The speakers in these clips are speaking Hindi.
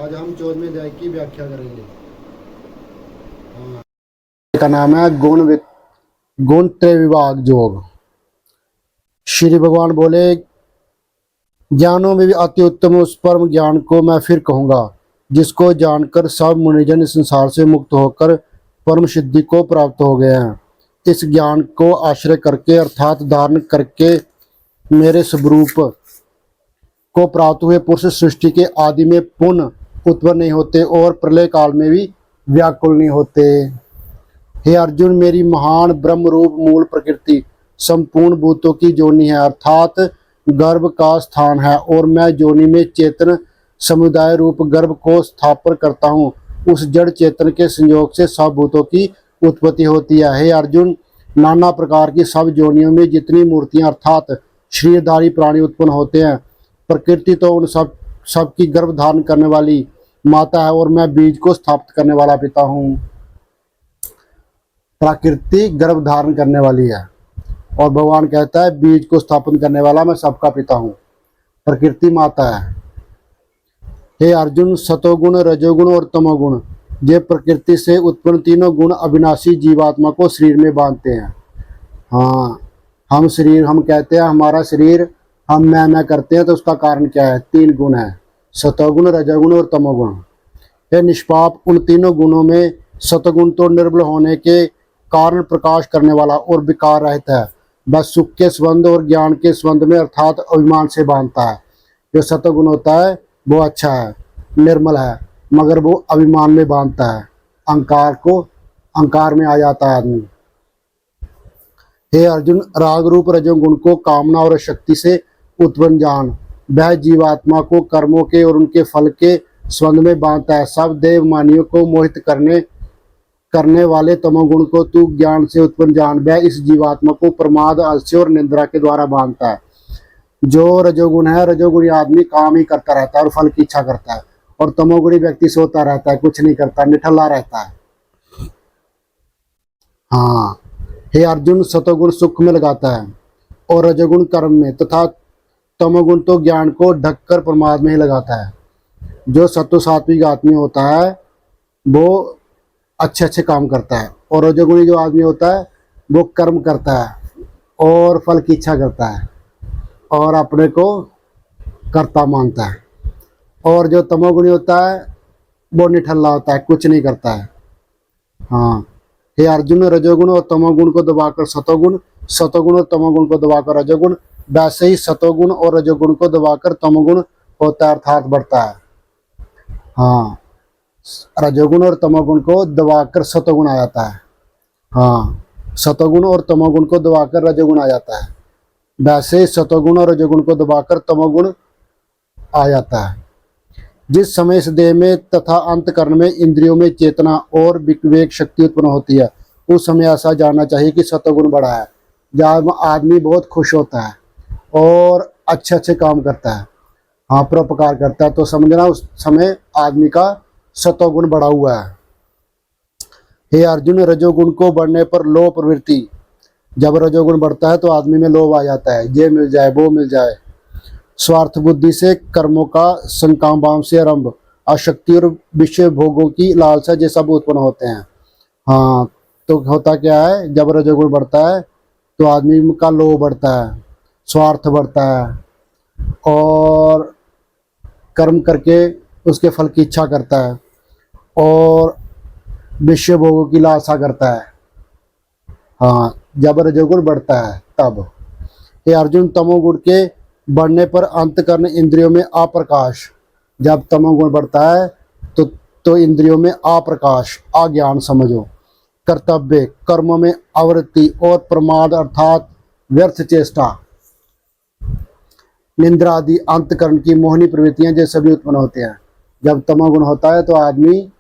आज हम 14वें अध्याय की व्याख्या करेंगे। का नाम है गुण त्रय विभाग योग। श्री भगवान बोले, ज्ञानों में भी अति उत्तम उस परम ज्ञान को मैं फिर कहूंगा, जिसको जानकर सब मुनिजन इस संसार से मुक्त होकर परम सिद्धि को प्राप्त हो गए हैं। इस ज्ञान को आश्रय करके अर्थात धारण करके मेरे स्वरूप को प्राप्त हुए पुरुष सृष्टि के आदि में पुनः उत्पन्न नहीं होते और प्रलय काल में भी व्याकुल नहीं होते। हे अर्जुन, मेरी महान ब्रह्म रूप मूल प्रकृति संपूर्ण भूतों की जोनि है, अर्थात गर्भ का स्थान है, और मैं जोनि में चेतन समुदाय रूप गर्भ को स्थापन करता हूँ। उस जड़ चेतन के संयोग से सब भूतों की उत्पत्ति होती है। हे अर्जुन, नाना प्रकार की सब जोनियों में जितनी मूर्तियां अर्थात शरीरधारी प्राणी उत्पन्न होते हैं, प्रकृति तो उन सब की गर्भ धारण करने वाली माता है, और मैं बीज को स्थापित करने वाला पिता हूँ। प्रकृति गर्भ धारण करने वाली है और भगवान कहता है बीज को स्थापन करने वाला मैं सबका पिता हूँ। प्रकृति माता है। हे अर्जुन, सतोगुण रजोगुण और तमोगुण ये प्रकृति से उत्पन्न तीनों गुण अविनाशी जीवात्मा को शरीर में बांधते हैं। हाँ, हम कहते हैं हमारा शरीर, हम मैं करते हैं, तो उसका कारण क्या है? तीन गुण है, सतोगुण रजोगुण और तमोगुण। ये निष्पाप उन तीनों गुणों में सतोगुण तो निर्बल होने के कारण प्रकाश करने वाला और विकार रहता है, बस सुख के संबंध और ज्ञान के संबंध में अर्थात अभिमान से बांधता है। जो सतोगुण होता है वो अच्छा है, निर्मल है, मगर वो अभिमान में बांधता है, अहंकार में आ जाता है आदमी। हे अर्जुन, राग रूप रजोगुण को कामना और शक्ति से उत्पन्न जान, वह जीवात्मा को कर्मों के और उनके फल के संबंध में बांधता है। सब देवमानियों को मोहित करने वाले तमोगुण को तू ज्ञान से उत्पन्न जान, वह इस जीवात्मा को प्रमाद आलस्य और निंद्रा के द्वारा बांधता है। जो रजोगुण है, रजोगुणी आदमी काम ही करता रहता है और फल की इच्छा करता है, और तमोगुणी व्यक्ति सोता रहता है, कुछ नहीं करता, निठल्ला रहता है। हाँ, हे अर्जुन, सतोगुण सुख में लगाता है और रजोगुण कर्म में, तथा तमोगुण तो ज्ञान को ढककर प्रमाद में ही लगाता है। जो सत्व सात्विक आदमी होता है वो अच्छे काम करता है, और रजोगुणी जो आदमी होता है वो कर्म करता है और फल की इच्छा करता है और अपने को कर्ता मानता है। और जो तमोगुणी होता है वो निठल्ला होता है, कुछ नहीं करता है। हाँ, हे अर्जुन, रजोगुण और तमोगुण को दबाकर सतोगुण, सतोगुण और तमोगुण को दबाकर रजोगुण, वैसे ही सतोगुण और रजोगुण को दबाकर तमोगुण होता है अर्थात बढ़ता है। हाँ, रजोगुण और तमोगुण को दबाकर सतोगुण आ जाता है। हाँ, सतोगुण और तमोगुण को दबाकर रजोगुण आ जाता है, वैसे सतोगुण और रजोगुण को दबाकर तमोगुण आ जाता है। जिस समय इस देह में तथा अंतकरण में इंद्रियों में चेतना और विवेक शक्ति उत्पन्न होती है, उस समय ऐसा जानना चाहिए कि सतोगुण बढ़ा है। जब आदमी बहुत खुश होता है और अच्छे काम करता है, हाँ, परोपकार करता है, तो समझना उस समय आदमी का सतोगुण बढ़ा हुआ है। हे अर्जुन, रजोगुण को बढ़ने पर लोभ प्रवृत्ति, जब रजोगुण बढ़ता है तो आदमी में लोभ आ जाता है, ये मिल जाए वो मिल जाए। स्वार्थ बुद्धि से कर्मों का संकाम से आरंभ, आसक्ति और विषय भोगों की लालसा ये सब उत्पन्न होते हैं। हाँ, तो होता क्या है, जब रजोगुण बढ़ता है तो आदमी का लोभ बढ़ता है, स्वार्थ बढ़ता है और कर्म करके उसके फल की इच्छा करता है और विषय भोगों की लालसा करता है। हाँ, जब रजोगुण बढ़ता है तब। हे अर्जुन, तमोगुण के बढ़ने पर अंतकरण इंद्रियों में अप्रकाश, जब तमोगुण बढ़ता है तो इंद्रियों में अप्रकाश, अज्ञान समझो, कर्तव्य कर्मों में आवृत्ति और प्रमाद अर्थात व्यर्थ चेष्टा, निंद्रा आदि अंतकरण की मोहनी प्रवृत्तियां जैसे सभी उत्पन्न होते हैं। जब तमोगुण होता है तो आदमी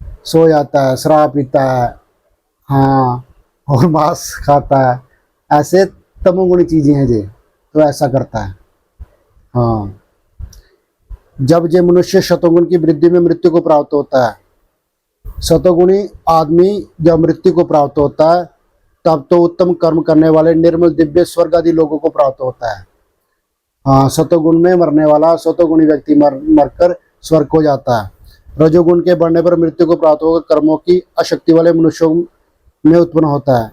सो जाता है, शराब पीता है, हाँ, और मांस खाता है, ऐसे तमोगुणी चीजें हैं जे, तो ऐसा करता है। हाँ, जब जे मनुष्य शतोगुण की वृद्धि में मृत्यु को प्राप्त होता है, शतोगुणी आदमी जब मृत्यु को प्राप्त होता है तब तो उत्तम कर्म करने वाले निर्मल दिव्य स्वर्ग आदि लोगों को प्राप्त होता है। हाँ, सतोगुण में मरने वाला सतोगुणी व्यक्ति मरकर स्वर्ग हो जाता है। रजोगुण के बढ़ने पर मृत्यु को प्राप्त होकर कर्मों की अशक्ति वाले मनुष्यों में उत्पन्न होता है।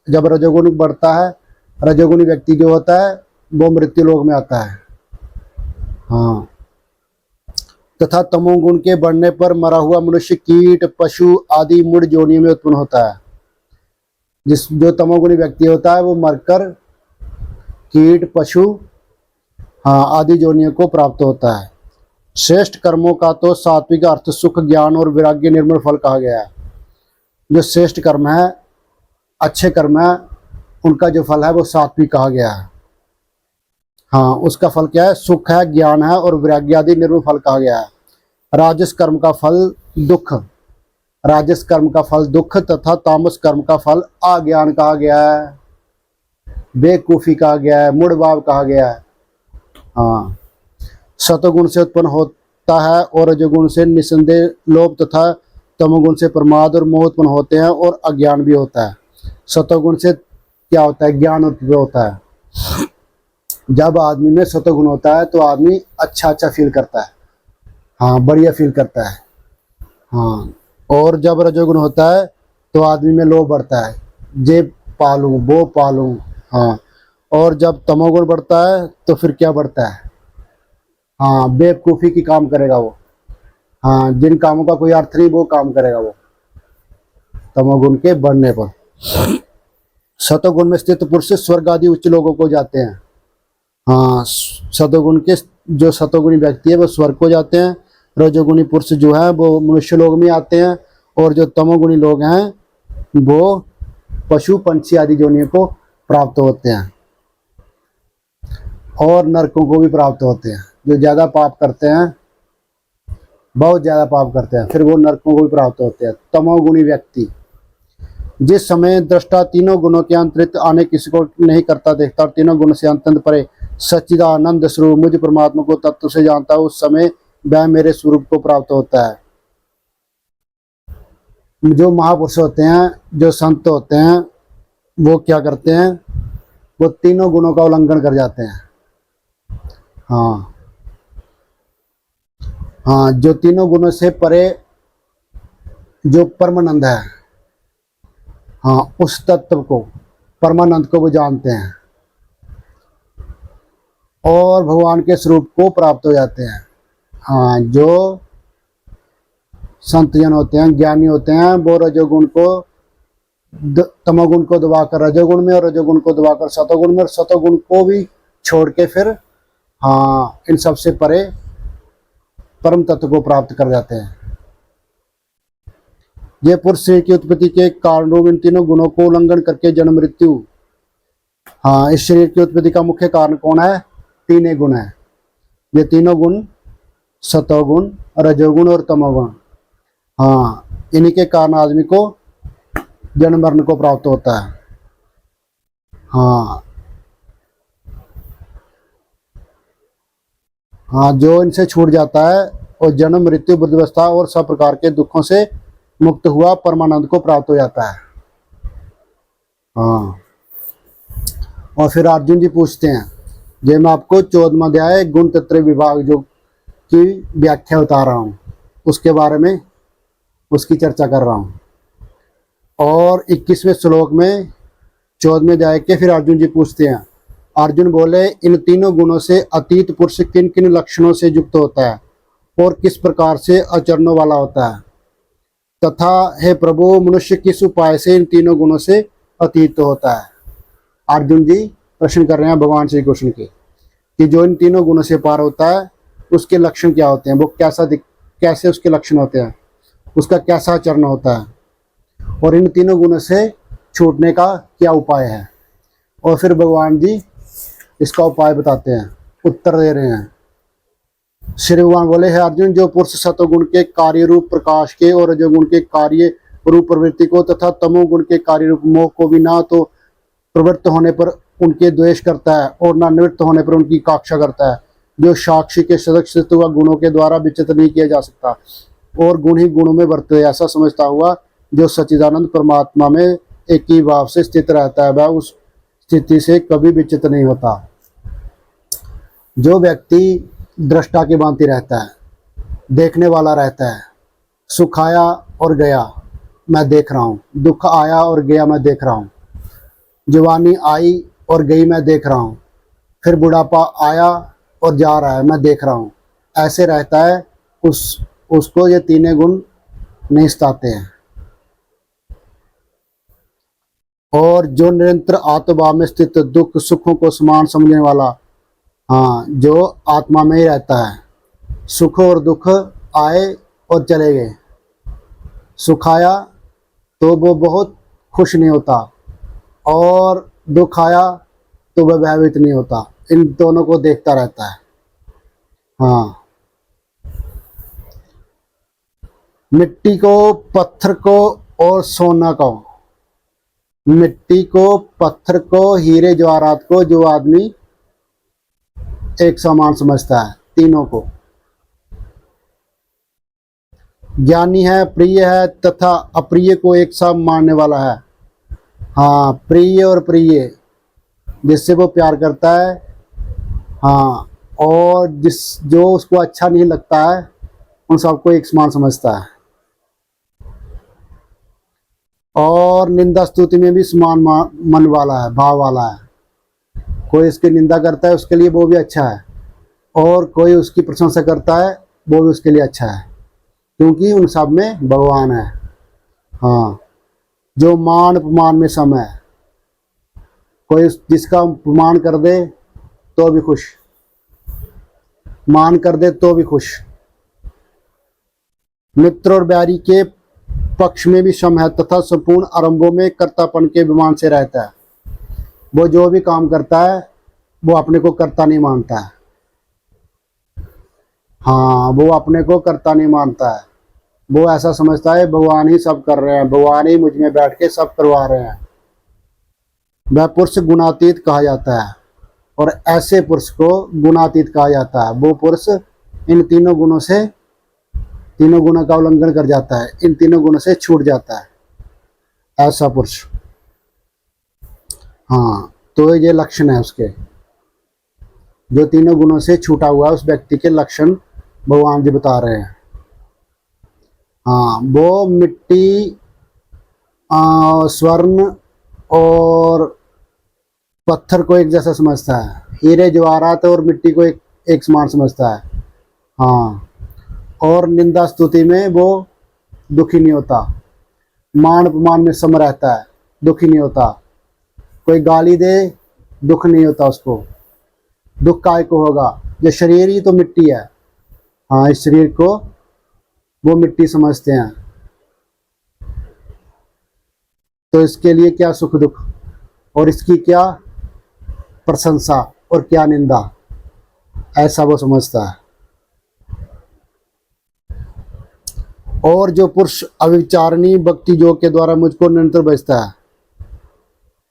जब रजोगुण बढ़ता है, रजोगुणी व्यक्ति जो होता है वो मृत्यु लोक में आता है। हाँ, तथा तमोगुण के बढ़ने पर मरा हुआ मनुष्य कीट, पशु आदि मूढ़ योनियों में उत्पन्न होता है। जो तमोगुणी व्यक्ति होता है वो मरकर कीट, पशु आदि योनियों को प्राप्त होता है। श्रेष्ठ कर्मों का तो सात्विक अर्थ सुख, ज्ञान और वैराग्य निर्मल फल कहा गया है। जो श्रेष्ठ कर्म है, अच्छे कर्म है, उनका जो फल है वो सात्विक कहा गया है। हाँ, उसका फल क्या है? सुख है, ज्ञान है और वैराग्य आदि निर्मल फल कहा गया है। राजस कर्म का फल दुख, राजस कर्म का फल दुख तथा तामस कर्म का फल अज्ञान कहा गया है, बेवकूफी कहा गया है, मूढ़भाव कहा गया है। हाँ, सतोगुण से उत्पन्न होता है और रजोगुण से निसंदेह लोभ तथा तमोगुण से प्रमाद और मोह उत्पन्न होते हैं और अज्ञान भी होता है। सतोगुण से क्या होता है? ज्ञान उत्पन्न होता है। जब आदमी में सतोगुण होता है तो आदमी अच्छा फील करता है। हाँ, बढ़िया फील करता है। हाँ, और जब रजोगुण होता है तो आदमी में लोभ बढ़ता है, जे पालूं वो पालूं। हाँ, और जब तमोगुण बढ़ता है तो फिर क्या बढ़ता है? हाँ, बेवकूफ़ी की काम करेगा वो। हाँ, जिन कामों का कोई अर्थ नहीं वो काम करेगा वो, तमोगुण के बढ़ने पर। सतोगुण में स्थित पुरुष स्वर्ग आदि उच्च लोगों को जाते हैं। हाँ, सतोगुण के जो सतोगुणी व्यक्ति है वो स्वर्ग को जाते हैं। रजोगुणी पुरुष जो है वो मनुष्य लोग में आते हैं और जो तमोगुणी लोग हैं वो पशु पंछी आदि योनियों को प्राप्त होते हैं और नरकों को भी प्राप्त होते हैं। जो ज़्यादा पाप करते हैं, बहुत ज़्यादा पाप करते हैं, फिर वो नरकों को भी प्राप्त होते हैं। तमोगुणी व्यक्ति जिस समय दृष्टा तीनों गुणों के अंतरित आने किसी को नहीं करता देखता और तीनों गुण से अंतंत परे सच्चिदानंद स्वरूप मुझ परमात्मा को तत्व से जानता है, उस समय वह मेरे स्वरूप को प्राप्त होता है। जो महापुरुष होते हैं, जो संत होते हैं, वो क्या करते हैं? वो तीनों गुणों का उल्लंघन कर जाते हैं। हाँ हाँ, जो तीनों गुणों से परे जो परमानंद है, हाँ, उस तत्व को, परमानंद को वो जानते हैं और भगवान के स्वरूप को प्राप्त हो जाते हैं। हाँ, जो संत जन होते हैं, ज्ञानी होते हैं, वो रजोगुण को तमोगुण को दबाकर रजोगुण में और रजोगुण को दबाकर सतोगुण में और सतोगुण को भी छोड़ के फिर हाँ इन सबसे परे परम तत्व को प्राप्त कर जाते हैं। ये पुरुष शरीर की उत्पत्ति के कारण रूप इन तीनों गुणों को उल्लंघन करके जन्म मृत्यु, हाँ, इस शरीर की उत्पत्ति का मुख्य कारण कौन है? तीन गुण है। ये तीनों गुण सतोगुण, रजोगुण और तमोगुण, हाँ, इन्हीं के कारण आदमी को जन्म मरण को प्राप्त होता है। हाँ हाँ, जो इनसे छूट जाता है और जन्म मृत्यु बुद्धिवस्था और सब प्रकार के दुखों से मुक्त हुआ परमानंद को प्राप्त हो जाता है। हाँ, और फिर अर्जुन जी पूछते हैं, ये मैं आपको 14वां अध्याय गुण तत्व विभाग जो की व्याख्या बता रहा हूँ, उसके बारे में उसकी चर्चा कर रहा हूँ। और 21वें श्लोक में 14वें अध्याय के फिर अर्जुन जी पूछते हैं, अर्जुन बोले, इन तीनों गुणों से अतीत पुरुष किन किन लक्षणों से युक्त होता है और किस प्रकार से आचरणों वाला होता है, तथा हे प्रभु मनुष्य किस उपाय से इन तीनों गुणों से अतीत होता है। अर्जुन जी प्रश्न कर रहे हैं भगवान श्री कृष्ण के कि जो इन तीनों गुणों से पार होता है उसके लक्षण क्या होते हैं, वो कैसे उसके लक्षण होते हैं, उसका कैसा आचरण होता है और इन तीनों गुणों से छूटने का क्या उपाय है। और फिर भगवान जी इसका उपाय बताते हैं, उत्तर दे रहे हैं। श्री भगवान बोले, है अर्जुन, जो पुरुष सतोगुण के कार्य रूप प्रकाश के और रजोगुण के कार्य रूप प्रवृत्ति को तथा तमोगुण के कार्य रूप मोह को भी ना तो प्रवृत्त होने पर उनके द्वेष करता है और ना निवृत्त होने पर उनकी काक्षा करता है, जो साक्षी के सदस्यत्व व गुणों के द्वारा विचित नहीं किया जा सकता और गुण ही गुणों में वर्ते, ऐसा समझता हुआ जो सच्चिदानंद परमात्मा में एक ही भाव से स्थित रहता है, वह उस स्थिति से कभी विचित नहीं होता। जो व्यक्ति दृष्टा की भांति रहता है, देखने वाला रहता है, सुख आया और गया मैं देख रहा हूँ, दुख आया और गया मैं देख रहा हूँ, जवानी आई और गई मैं देख रहा हूँ, फिर बुढ़ापा आया और जा रहा है मैं देख रहा हूँ। ऐसे रहता है उसको ये तीनों गुण नहीं सताते हैं। और जो निरंतर आत्मभाव में स्थित दुख सुखों को समान समझने वाला, हाँ, जो आत्मा में ही रहता है, सुख और दुख आए और चले गए, सुख आया तो वो बहुत खुश नहीं होता और दुख आया तो वह भयभीत नहीं होता, इन दोनों को देखता रहता है। हाँ, मिट्टी को, पत्थर को और सोना को, मिट्टी को, पत्थर को, हीरे जवाहरात को जो आदमी एक समान समझता है, तीनों को, ज्ञानी है, प्रिय है तथा अप्रिय को एक साथ मानने वाला है। हाँ, प्रिय और प्रिय, जिससे वो प्यार करता है, हाँ, और जो उसको अच्छा नहीं लगता है उन सबको एक समान समझता है। और निंदा स्तुति में भी समान मन वाला है, भाव वाला है। कोई इसकी निंदा करता है उसके लिए वो भी अच्छा है, और कोई उसकी प्रशंसा करता है वो भी उसके लिए अच्छा है, क्योंकि उन सब में भगवान है। हाँ, जो मान अपमान में सम है, कोई जिसका अपमान कर दे तो भी खुश, मान कर दे तो भी खुश। मित्र और बैरी के पक्ष में भी सम है तथा संपूर्ण आरंभों में कर्तापन के विमान से रहता है। वो जो भी काम करता है वो अपने को कर्ता नहीं मानता है। हाँ, वो अपने को कर्ता नहीं मानता है, वो ऐसा समझता है भगवान ही सब कर रहे हैं, भगवान ही मुझ में बैठ के सब करवा रहे हैं। वह पुरुष गुणातीत कहा जाता है, और ऐसे पुरुष को गुणातीत कहा जाता है। वो पुरुष इन तीनों गुणों से, तीनों गुणों का उल्लंघन कर जाता है, इन तीनों गुणों से छूट जाता है, ऐसा पुरुष। हाँ, तो ये लक्षण है उसके, जो तीनों गुणों से छूटा हुआ है उस व्यक्ति के लक्षण भगवान जी बता रहे हैं। हाँ, वो मिट्टी, स्वर्ण और पत्थर को एक जैसा समझता है, हीरे जवाहरात और मिट्टी को एक समान समझता है। हाँ, और निंदा स्तुति में वो दुखी नहीं होता, मान अपमान में सम रहता है, दुखी नहीं होता। कोई गाली दे दुख नहीं होता उसको, दुख काय को होगा, ये शरीर ही तो मिट्टी है। हाँ, इस शरीर को वो मिट्टी समझते हैं, तो इसके लिए क्या सुख दुख, और इसकी क्या प्रशंसा और क्या निंदा, ऐसा वो समझता है। और जो पुरुष अविचारणीय भक्ति योग के द्वारा मुझको निरंतर बचता है,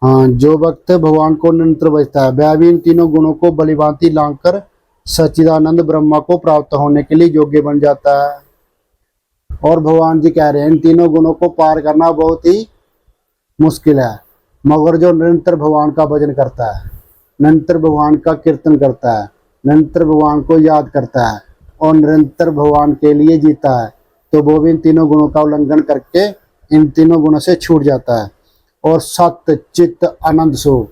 हाँ, जो भक्त भगवान को निरंतर बचता है, वह भी इन तीनों गुणों को बलिभांति लांघकर सच्चिदानंद ब्रह्मा को प्राप्त होने के लिए योग्य बन जाता है। और भगवान जी कह रहे हैं इन तीनों गुणों को पार करना बहुत ही मुश्किल है, मगर जो निरंतर भगवान का भजन करता है, निरंतर भगवान का कीर्तन करता है, निरंतर भगवान को याद करता है और निरंतर भगवान के लिए जीता है, तो वो भी इन तीनों गुणों का उल्लंघन करके इन तीनों गुणों से छूट जाता है। और सत्य चित्त आनंद स्वरूप,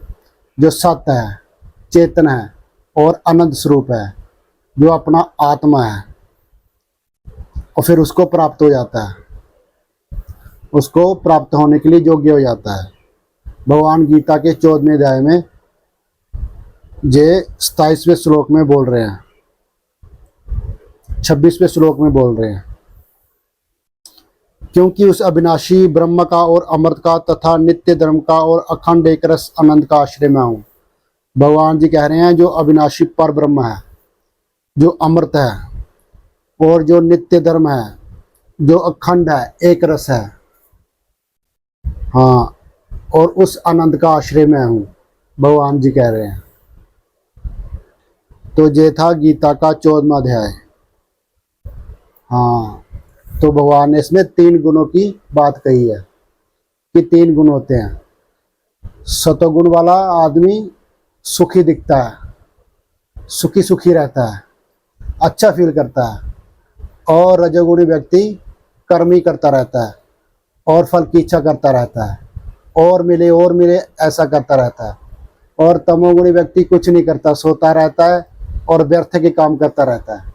जो सत्य है, चेतन है और आनंद स्वरूप है, जो अपना आत्मा है, और फिर उसको प्राप्त हो जाता है, उसको प्राप्त होने के लिए योग्य हो जाता है। भगवान गीता के 14वें अध्याय में जे 27वें श्लोक में बोल रहे हैं, 26वें श्लोक में बोल रहे हैं, क्योंकि उस अविनाशी ब्रह्म का और अमृत का तथा नित्य धर्म का और अखंड एक रस आनंद का आश्रय मैं हूँ। भगवान जी कह रहे हैं जो अविनाशी पर ब्रह्म है, जो अमृत है और जो नित्य धर्म है, जो अखंड है, एक रस है, हाँ, और उस आनंद का आश्रय मैं हूँ, भगवान जी कह रहे हैं। तो ये था गीता का 14वां अध्याय। हाँ, तो भगवान ने इसमें 3 गुणों की बात कही है कि 3 गुण होते हैं। सतोगुण वाला आदमी सुखी दिखता है, सुखी सुखी रहता है, अच्छा फील करता है, और रजोगुणी व्यक्ति कर्म ही करता रहता है और फल की इच्छा करता रहता है, और मिले ऐसा करता रहता है। और तमोगुणी व्यक्ति कुछ नहीं करता, सोता रहता है और व्यर्थ के काम करता रहता है।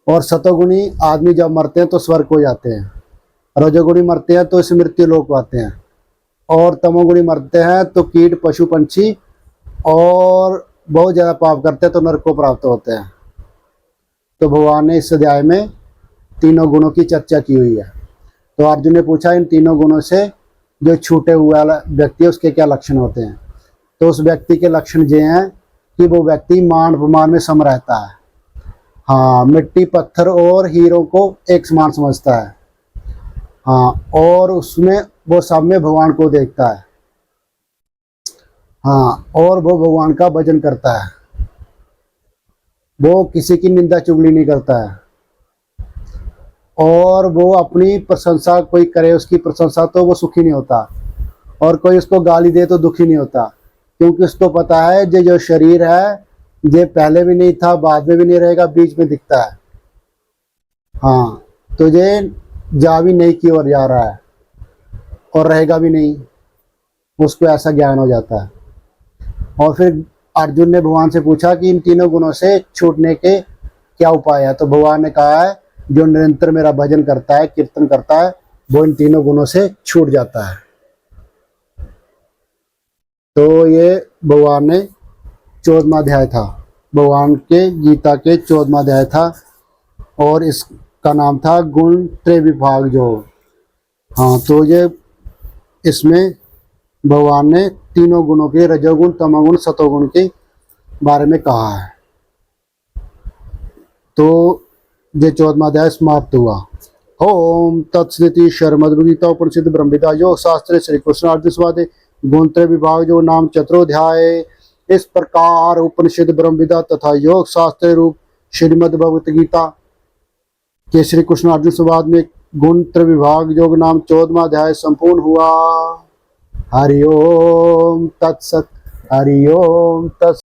और सतोगुणी आदमी जब मरते हैं तो स्वर्ग हो जाते हैं, रजोगुणी मरते हैं तो इस मृत्यु लोक आते हैं, और तमोगुणी मरते हैं तो कीट पशु पंछी और बहुत ज़्यादा पाप करते हैं तो नरक को प्राप्त होते हैं। तो भगवान ने इस अध्याय में तीनों गुणों की चर्चा की हुई है। तो अर्जुन ने पूछा इन तीनों गुणों से जो छूटे हुए वाला व्यक्ति है उसके क्या लक्षण होते हैं। तो उस व्यक्ति के लक्षण ये हैं कि वो व्यक्ति मान अपमान में सम रहता है। हाँ, मिट्टी पत्थर और हीरों को एक समान समझता है। हाँ, और उसमें वो सब में भगवान को देखता है। हाँ, और वो भगवान का भजन करता है, वो किसी की निंदा चुगली नहीं करता है, और वो अपनी प्रशंसा कोई करे उसकी प्रशंसा तो वो सुखी नहीं होता, और कोई उसको गाली दे तो दुखी नहीं होता, क्योंकि उसको पता है ये जो शरीर है ये पहले भी नहीं था, बाद में भी नहीं रहेगा, बीच में दिखता है। हाँ, तो ये जा भी नहीं की ओर जा रहा है और रहेगा भी नहीं, उसको ऐसा ज्ञान हो जाता है। और फिर अर्जुन ने भगवान से पूछा कि इन तीनों गुणों से छूटने के क्या उपाय है। तो भगवान ने कहा है जो निरंतर मेरा भजन करता है, कीर्तन करता है, वो इन तीनों गुणों से छूट जाता है। तो ये भगवान ने 14वां अध्याय था, भगवान के गीता के 14वां अध्याय था, और इसका नाम था गुण त्रय विभाग जो। हाँ, तो ये इसमें भगवान ने तीनों गुणों के रजोगुण तमोगुण सतोगुण के बारे में कहा है। तो ये 14वां अध्याय समाप्त हुआ। ओम तत्सदिति श्रीमद्भगवद्गीता उपनिषद ब्रह्मविद्या योग शास्त्र श्री कृष्ण अर्जुन संवाद गुणत्रय विभाग जो नाम चतुरोध्याय। इस प्रकार उपनिषद ब्रह्मविद्या तथा योग शास्त्र रूप श्रीमद् भगवत गीता के श्री कृष्ण अर्जुन संवाद में गुणत्रय विभाग योग नाम 14वां अध्याय संपूर्ण हुआ। हरि ओम तत्सत, हरि ओम तत्सत।